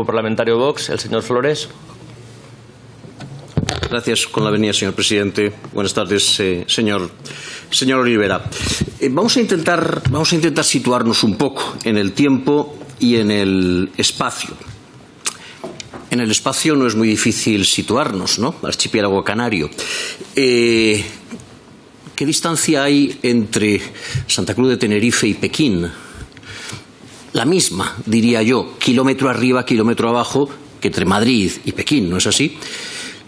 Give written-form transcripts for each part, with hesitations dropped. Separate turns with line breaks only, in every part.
Parlamentario Vox, el señor Flores.
Gracias, con la venia, señor presidente. Buenas tardes, señor Olivera. Vamos a intentar situarnos un poco en el tiempo y en el espacio. En el espacio no es muy difícil situarnos, ¿no? Archipiélago canario. ¿Qué distancia hay entre Santa Cruz de Tenerife y Pekín? La misma, diría yo, kilómetro arriba, kilómetro abajo, que entre Madrid y Pekín, ¿no es así?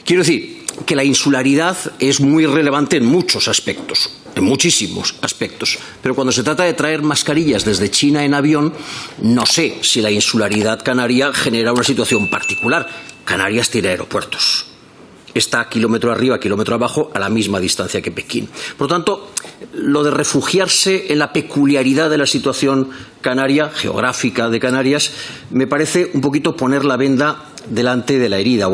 Quiero decir que la insularidad es muy relevante en muchos aspectos, en muchísimos aspectos. Pero cuando se trata de traer mascarillas desde China en avión, no sé si la insularidad canaria genera una situación particular. Canarias tiene aeropuertos. Está kilómetro arriba, kilómetro abajo, a la misma distancia que Pekín. Por lo tanto, lo de refugiarse en la peculiaridad de la situación canaria, geográfica de Canarias, me parece un poquito poner la venda delante de la herida.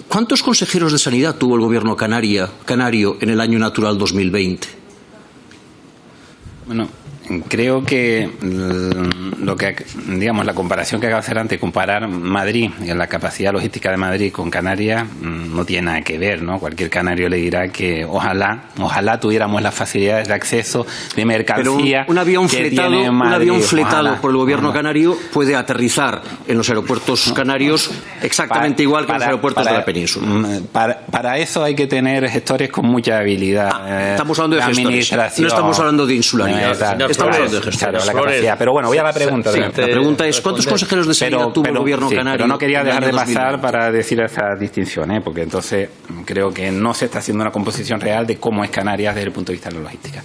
¿Cuántos consejeros de sanidad tuvo el gobierno canario en el año natural 2020?
Bueno, creo que la comparación que acabo de hacer antes, comparar Madrid, la capacidad logística de Madrid con Canarias, no tiene nada que ver, ¿no? Cualquier canario le dirá que ojalá tuviéramos las facilidades de acceso de mercancía.
Pero un avión fletado por el gobierno canario puede aterrizar en los aeropuertos canarios exactamente igual que en los aeropuertos de la península.
Para eso hay que tener gestores con mucha habilidad.
Estamos hablando de gestores, no estamos hablando de insularidad. Estamos hablando de gestores.
La capacidad. Pero bueno, voy a la pregunta.
Sí, la pregunta es, ¿cuántos consejeros de sanidad tuvo el gobierno canario?
Pero no quería dejar de pasar para decir esa distinción, porque entonces creo que no se está haciendo una composición real de cómo es Canarias desde el punto de vista de la logística.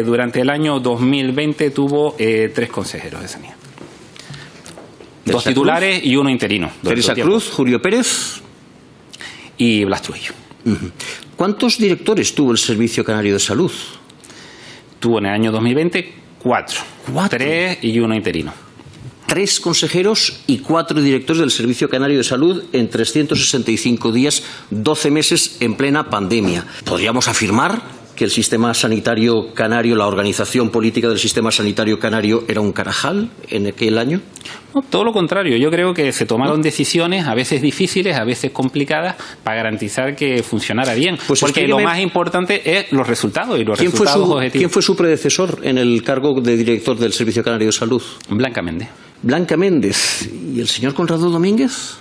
Durante el año 2020 tuvo 3 consejeros de sanidad. 2 titulares y 1 interino.
Teresa Cruz, Julio Pérez
y Blas Trujillo.
¿Cuántos directores tuvo el Servicio Canario de Salud?
Tuvo en el año 2020 4. 3 y 1 interino.
3 consejeros y 4 directores del Servicio Canario de Salud en 365 días, 12 meses en plena pandemia. ¿Podríamos afirmar que el sistema sanitario canario, la organización política del sistema sanitario canario era un carajal en aquel año?
No, todo lo contrario. Yo creo que se tomaron decisiones, a veces difíciles, a veces complicadas, para garantizar que funcionara bien.
Pues
porque lo más importante es los resultados y los resultados objetivos.
¿Quién fue su predecesor en el cargo de director del Servicio Canario de Salud?
Blanca Méndez.
Blanca Méndez. ¿Y el señor Conrado Domínguez?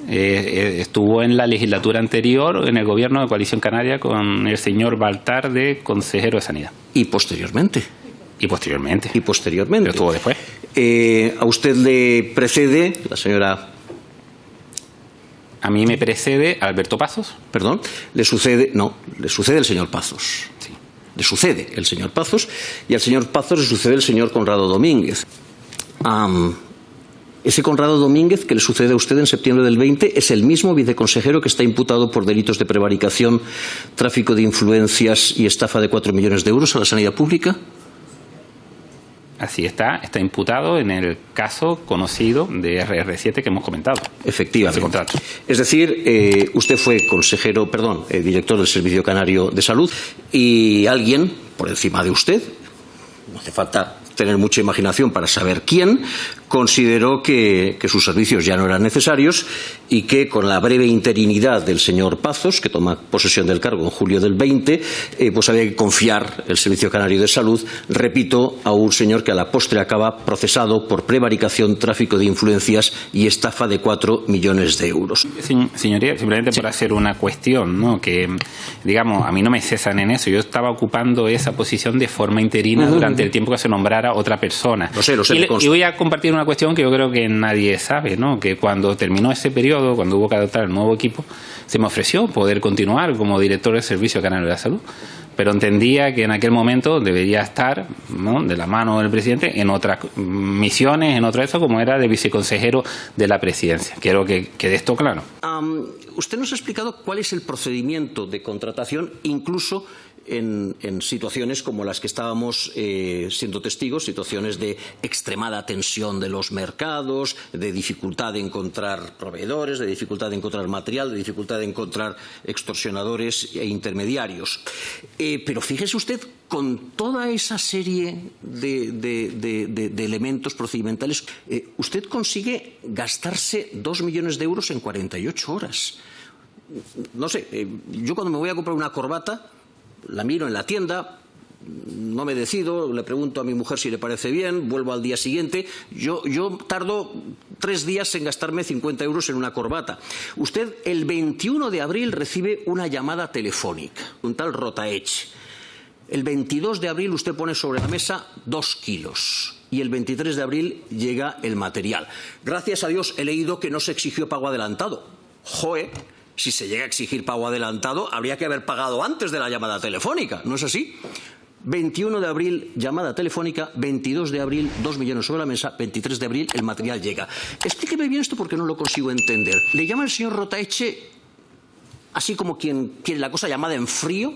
Estuvo en la legislatura anterior en el gobierno de Coalición Canaria con el señor Baltar de consejero de Sanidad.
¿Y posteriormente?
Y posteriormente.
Pero
estuvo después.
¿A usted le precede la señora?
A mí me precede Alberto Pazos.
Perdón, le sucede el señor Pazos.
Sí.
Le sucede el señor Pazos y al señor Pazos le sucede el señor Conrado Domínguez. Ese Conrado Domínguez que le sucede a usted en septiembre del 20 es el mismo viceconsejero que está imputado por delitos de prevaricación, tráfico de influencias y estafa de 4 millones de euros a la sanidad pública.
Así está imputado en el caso conocido de RR7 que hemos comentado.
Efectivamente. Es decir, usted fue director del Servicio Canario de Salud y alguien por encima de usted, no hace falta tener mucha imaginación para saber quién, consideró que sus servicios ya no eran necesarios y que con la breve interinidad del señor Pazos, que toma posesión del cargo en julio del 20, pues había que confiar el Servicio Canario de Salud, repito, a un señor que a la postre acaba procesado por prevaricación, tráfico de influencias y estafa de 4 millones de euros.
Señoría, simplemente por hacer una cuestión, ¿no? Que, digamos, a mí no me cesan en eso. Yo estaba ocupando esa posición de forma interina durante el tiempo que se nombrara otra persona.
Lo sé.
Y voy a compartir una cuestión que yo creo que nadie sabe, ¿no? Que cuando terminó ese periodo, cuando hubo que adoptar el nuevo equipo, se me ofreció poder continuar como director del Servicio Canario de la Salud. Pero entendía que en aquel momento debería estar, ¿no?, de la mano del presidente en otras misiones, en otro eso, como era de viceconsejero de la presidencia. Quiero que quede esto claro.
Usted nos ha explicado cuál es el procedimiento de contratación, incluso en situaciones como las que estábamos siendo testigos, situaciones de extremada tensión de los mercados, de dificultad de encontrar proveedores, de dificultad de encontrar material, de dificultad de encontrar extorsionadores e intermediarios. Pero fíjese usted, con toda esa serie de elementos procedimentales, usted consigue gastarse 2 millones de euros en 48 horas. No sé, yo cuando me voy a comprar una corbata, la miro en la tienda, no me decido, le pregunto a mi mujer si le parece bien, vuelvo al día siguiente. Yo tardo 3 días en gastarme 50 euros en una corbata. Usted el 21 de abril recibe una llamada telefónica, un tal Rotaech. El 22 de abril usted pone sobre la mesa 2 kilos y el 23 de abril llega el material. Gracias a Dios he leído que no se exigió pago adelantado. ¡Joe! Si se llega a exigir pago adelantado, habría que haber pagado antes de la llamada telefónica, ¿no es así? 21 de abril, llamada telefónica, 22 de abril, 2 millones sobre la mesa, 23 de abril, el material llega. Explíqueme bien esto porque no lo consigo entender. Le llama el señor Rotaeche, así como quien quiere la cosa, llamada en frío,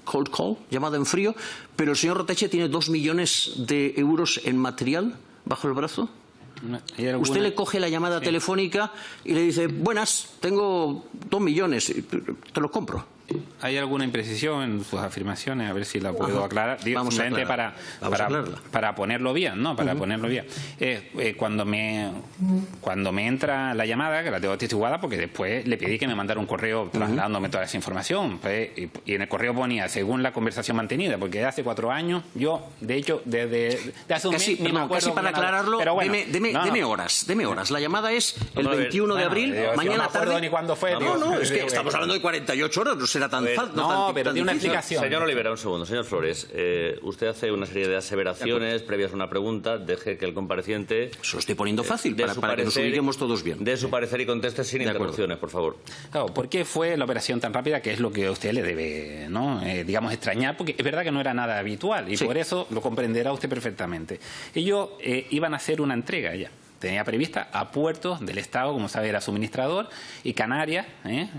cold call, llamada en frío, pero el señor Rotaeche tiene 2 millones de euros en material bajo el brazo. Usted le coge la llamada telefónica y le dice: buenas, tengo 2 millones, te los compro.
¿Hay alguna imprecisión en sus afirmaciones? A ver si la puedo aclarar. Digo, simplemente para ponerlo bien, ¿no? Para ponerlo bien. Cuando me entra la llamada, que la tengo atestiguada, porque después le pedí que me mandara un correo trasladándome toda esa información. Y en el correo ponía, según la conversación mantenida, porque hace 4 años, yo, de hecho, desde hace un mes, ni me acuerdo.
Casi para aclararlo,
pero bueno,
deme horas. La llamada es el 21 de abril, mañana tarde.
No me acuerdo ni cuándo fue.
Es que estamos hablando de 48 horas, no será tan fácil.
No, pero tiene una explicación.
Señor Olivera, un segundo. Señor Flores, usted hace una serie de aseveraciones previas a una pregunta. Deje que el compareciente...
Se lo estoy poniendo fácil para que nos ubiquemos todos bien.
De su parecer y conteste sin interrupciones, por favor.
Claro, ¿por qué fue la operación tan rápida? Que es lo que a usted le debe, ¿no? Digamos, extrañar, porque es verdad que no era nada habitual y por eso lo comprenderá usted perfectamente. Ellos iban a hacer una entrega ya. Tenía prevista a puertos del Estado, como sabe, era suministrador, y Canarias,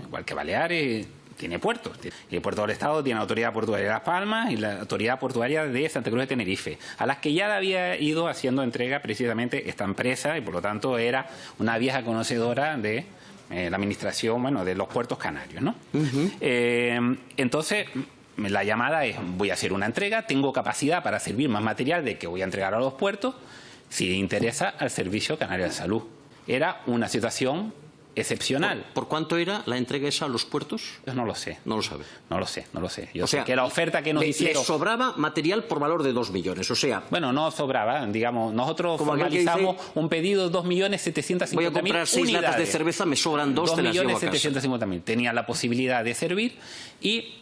igual que Baleares, tiene puertos. Y el puerto del Estado tiene la Autoridad Portuaria de Las Palmas y la Autoridad Portuaria de Santa Cruz de Tenerife, a las que ya había ido haciendo entrega precisamente esta empresa, y por lo tanto era una vieja conocedora de la administración, bueno, de los puertos canarios, ¿no? Entonces, la llamada es: voy a hacer una entrega, tengo capacidad para servir más material de que voy a entregar a los puertos, si interesa al Servicio Canario de Salud. Era una situación excepcional.
¿Por cuánto era la entrega esa a los puertos?
No lo sé.
No lo sabe.
No lo sé. Yo sé que la oferta que nos hicieron...
Le sobraba material por valor de 2 millones, o sea...
Bueno, no sobraba, digamos, nosotros formalizamos un pedido de 2.750.000.
Voy a comprar 6 latas de cerveza, me sobran 2, te las llevo a casa.
2.750.000. Tenía la posibilidad de servir y...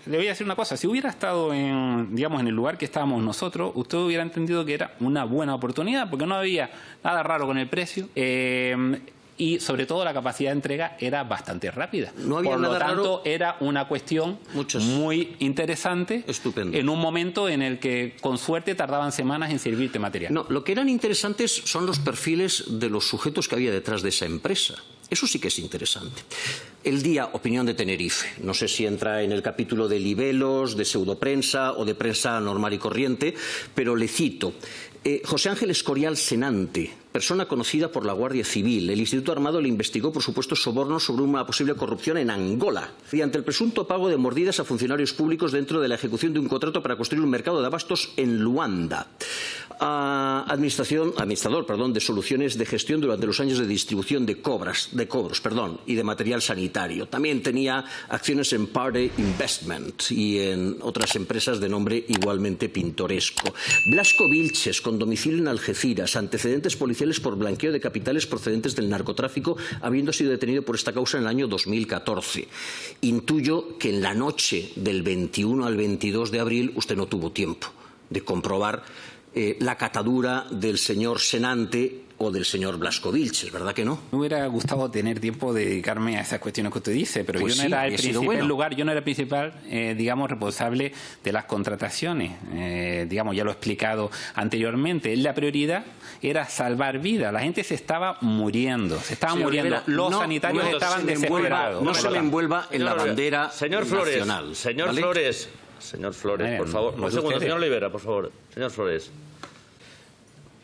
Le voy a decir una cosa: si hubiera estado en el lugar que estábamos nosotros, usted hubiera entendido que era una buena oportunidad, porque no había nada raro con el precio. Y sobre todo la capacidad de entrega era bastante rápida.
No había
Por lo
nada
tanto,
raro.
era una cuestión muy interesante.
Estupendo.
En un momento en el que, con suerte, tardaban semanas en servirte material.
No, lo que eran interesantes son los perfiles de los sujetos que había detrás de esa empresa. Eso sí que es interesante. El día, Opinión de Tenerife. No sé si entra en el capítulo de libelos, de pseudoprensa o de prensa normal y corriente, pero le cito. José Ángel Escorial Senante, persona conocida por la Guardia Civil. El Instituto Armado le investigó por supuestos sobornos sobre una posible corrupción en Angola, mediante el presunto pago de mordidas a funcionarios públicos dentro de la ejecución de un contrato para construir un mercado de abastos en Luanda. Administrador de soluciones de gestión durante los años de distribución de cobros y de material sanitario. También tenía acciones en Parde Investment y en otras empresas de nombre igualmente pintoresco. Blasco Vilches, con domicilio en Algeciras, antecedentes policiales por blanqueo de capitales procedentes del narcotráfico, habiendo sido detenido por esta causa en el año 2014. Intuyo que en la noche del 21 al 22 de abril usted no tuvo tiempo de comprobar la catadura del señor Senante o del señor Blasco Vilches, ¿verdad que no?
Me hubiera gustado tener tiempo de dedicarme a esas cuestiones que usted dice, pero
pues
yo no era el principal yo no era el principal, responsable de las contrataciones. Ya lo he explicado anteriormente. La prioridad era salvar vidas. La gente se estaba muriendo.
Rivera,
los sanitarios estaban desesperados.
No se me envuelva en la bandera
Señor
nacional.
Señor
¿vale?
Flores, Señor Flores, por favor. Un segundo, señor Olivera, por favor. Señor Flores.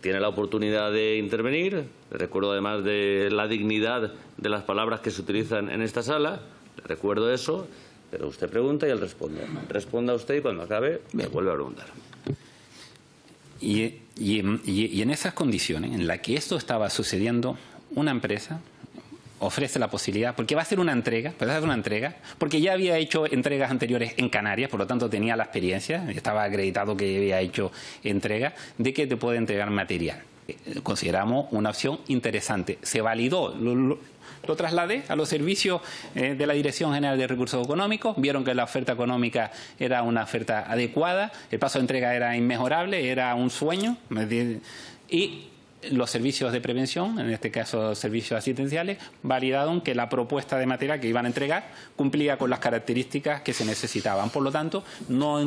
Tiene la oportunidad de intervenir. Le recuerdo además de la dignidad de las palabras que se utilizan en esta sala. Le recuerdo eso, pero usted pregunta y él responde. Responda usted y cuando acabe me vuelve a preguntar.
Y en esas condiciones en las que esto estaba sucediendo, una empresa ofrece la posibilidad, porque va a hacer una entrega, porque ya había hecho entregas anteriores en Canarias, por lo tanto tenía la experiencia, estaba acreditado que había hecho entregas, de que te puede entregar material. Consideramos una opción interesante. Se validó, lo trasladé a los servicios de la Dirección General de Recursos Económicos, vieron que la oferta económica era una oferta adecuada, el plazo de entrega era inmejorable, era un sueño, y los servicios de prevención, en este caso servicios asistenciales, validaron que la propuesta de material que iban a entregar cumplía con las características que se necesitaban. Por lo tanto, no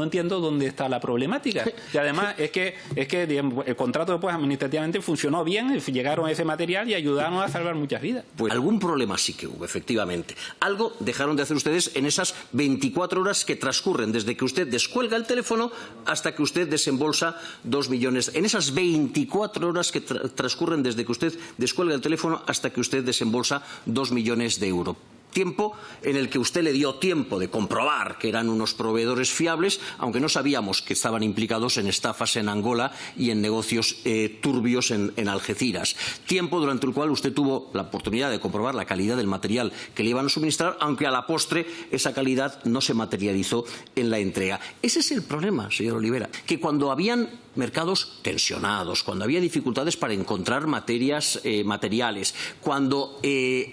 entiendo dónde está la problemática. Y además es que digamos, el contrato después administrativamente funcionó bien, llegaron ese material y ayudaron a salvar muchas vidas.
Pues algún problema sí que hubo, efectivamente. Algo dejaron de hacer ustedes en esas 24 horas que transcurren desde que usted descuelga el teléfono hasta que usted desembolsa 2 millones. En esas 24 horas que transcurren desde que usted descuelga el teléfono hasta que usted desembolsa 2 millones de euros. Tiempo en el que usted le dio tiempo de comprobar que eran unos proveedores fiables, aunque no sabíamos que estaban implicados en estafas en Angola y en negocios turbios en Algeciras. Tiempo durante el cual usted tuvo la oportunidad de comprobar la calidad del material que le iban a suministrar, aunque a la postre esa calidad no se materializó en la entrega. Ese es el problema, señor Olivera, que cuando habían mercados tensionados, cuando había dificultades para encontrar materiales, cuando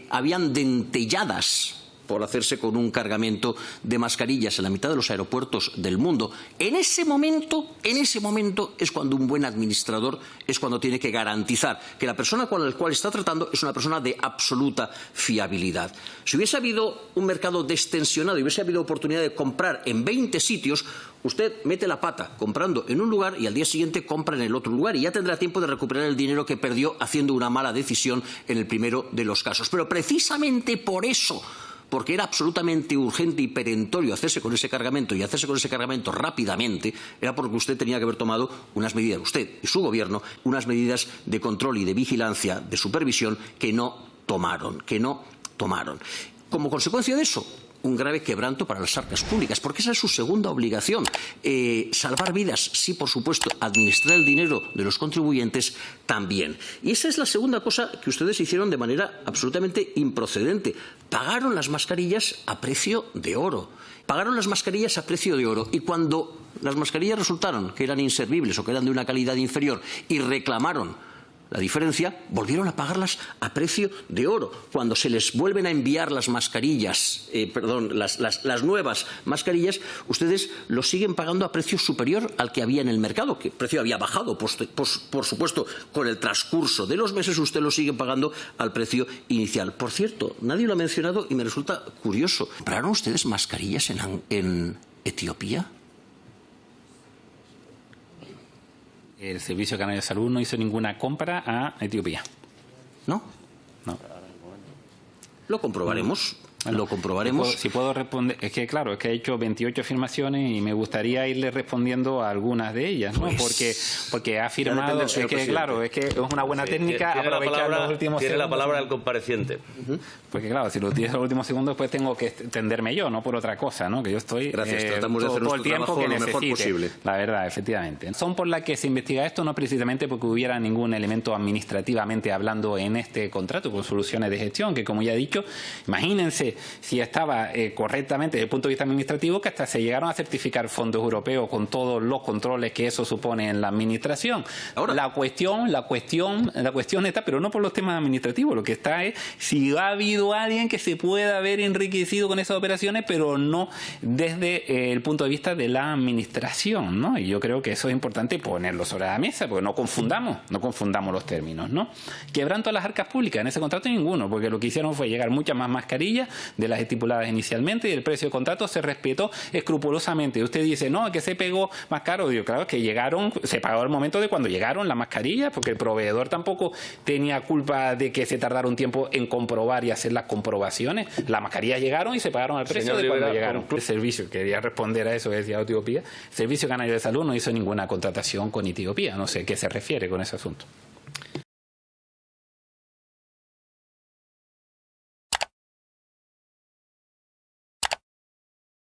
habían dentelladas por hacerse con un cargamento de mascarillas en la mitad de los aeropuertos del mundo. En ese momento es cuando un buen administrador es cuando tiene que garantizar que la persona con la cual está tratando es una persona de absoluta fiabilidad. Si hubiese habido un mercado destensionado y hubiese habido oportunidad de comprar en 20 sitios, usted mete la pata comprando en un lugar y al día siguiente compra en el otro lugar y ya tendrá tiempo de recuperar el dinero que perdió haciendo una mala decisión en el primero de los casos. Pero precisamente por eso, porque era absolutamente urgente y perentorio hacerse con ese cargamento y hacerse con ese cargamento rápidamente, era porque usted tenía que haber tomado unas medidas, usted y su gobierno, unas medidas de control y de vigilancia, de supervisión que no tomaron. Como consecuencia de eso, un grave quebranto para las arcas públicas, porque esa es su segunda obligación. Salvar vidas, sí, por supuesto. Administrar el dinero de los contribuyentes, también. Y esa es la segunda cosa que ustedes hicieron de manera absolutamente improcedente. Pagaron las mascarillas a precio de oro. Y cuando las mascarillas resultaron que eran inservibles o que eran de una calidad inferior y reclamaron la diferencia, volvieron a pagarlas a precio de oro. Cuando se les vuelven a enviar las mascarillas, las nuevas mascarillas, ustedes lo siguen pagando a precio superior al que había en el mercado, que el precio había bajado, por supuesto, con el transcurso de los meses usted lo sigue pagando al precio inicial. Por cierto, nadie lo ha mencionado y me resulta curioso. ¿Compraron ustedes mascarillas en Etiopía?
El Servicio Canario de Salud no hizo ninguna compra a Etiopía.
¿No?
No.
Lo comprobaremos.
Bueno,
lo comprobaremos.
Si puedo responder, es que claro, es que he hecho 28 afirmaciones y me gustaría irle respondiendo a algunas de ellas, ¿no? Porque ha afirmado, es que claro, es que es una buena técnica aprovechar los últimos segundos.
Tiene la palabra el compareciente.
Porque claro, si lo utilizo los últimos segundos, pues tengo que extenderme yo, no por otra cosa, ¿no? Que yo estoy
tratamos de hacer
todo el tiempo que
lo mejor
necesite.
Posible.
La verdad, efectivamente. Son por las que se investiga esto, no precisamente porque hubiera ningún elemento administrativamente hablando en este contrato con soluciones de gestión, que como ya he dicho, imagínense si estaba correctamente desde el punto de vista administrativo, que hasta se llegaron a certificar fondos europeos con todos los controles que eso supone en la administración. Ahora, la cuestión está, pero no por los temas administrativos, lo que está es si ha habido alguien que se pueda haber enriquecido con esas operaciones, pero no desde el punto de vista de la administración, ¿no? Y yo creo que eso es importante ponerlo sobre la mesa, porque no confundamos los términos, ¿no? Quebranto a las arcas públicas en ese contrato ninguno, porque lo que hicieron fue llegar muchas más mascarillas, de las estipuladas inicialmente y el precio de contrato se respetó escrupulosamente. Usted dice, no, es que se pegó más caro. Digo, claro, es que llegaron, se pagó al momento de cuando llegaron las mascarillas, porque el proveedor tampoco tenía culpa de que se tardara un tiempo en comprobar y hacer las comprobaciones. Las mascarillas llegaron y se pagaron al precio de cuando llegaron. El servicio, quería responder a eso, decía Etiopía, el Servicio Canario de Salud no hizo ninguna contratación con Etiopía. No sé a qué se refiere con ese asunto.